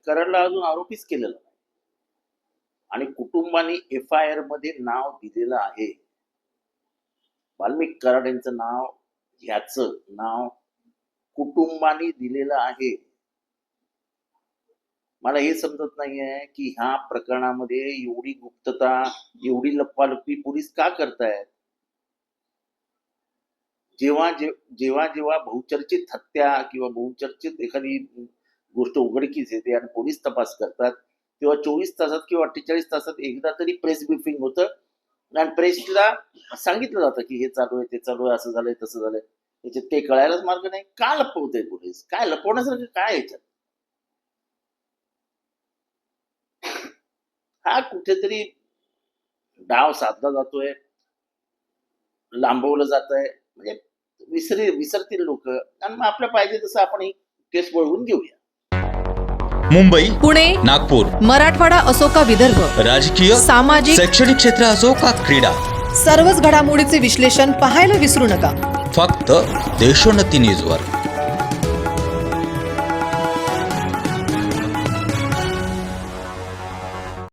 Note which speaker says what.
Speaker 1: कराडला अजून आरोपीच केलेला नाही आणि कुटुंबाने FIR मध्ये नाव दिलेलं आहे. वाल्मिक कराड यांचं नाव, ह्याचं नाव कुटुंबाने दिलेलं आहे. मला हे समजत नाहीये की ह्या प्रकरणामध्ये एवढी गुप्तता, एवढी लपवालपी पोलीस का करतायत? जेव्हा जेव्हा बहुचर्चित हत्या किंवा बहुचर्चित एखादी गोष्ट उघडकीस येते आणि पोलीस तपास करतात, तेव्हा 24 तासात किंवा 48 तासात एकदा तरी प्रेस ब्रीफिंग होतं आणि प्रेसला सांगितलं जातं की हे चालू आहे, ते चालू आहे, असं झालंय, तसं झालंय. याच्यात काही कळायलाच मार्ग नाही. का लपवतंय पोलीस? काय लपवण्यासारखं काय आहे याच्यात? हा कुठेतरी डाव साधला जातोय, लांबवलं जातंय, म्हणजे विसरतील लोक आणि मग आपल्या पाहिजे तसं आपण ही केस वळवून घेऊया.
Speaker 2: मुंबई,
Speaker 3: पुणे,
Speaker 2: नागपूर,
Speaker 3: मराठवाडा असो का विदर्भ,
Speaker 2: राजकीय,
Speaker 3: सामाजिक,
Speaker 2: शैक्षणिक क्षेत्र असो का क्रीडा,
Speaker 3: सर्वच घडामोडीचे विश्लेषण पाहायला विसरू नका.
Speaker 2: फक्त देशोन्नती न्यूजवर.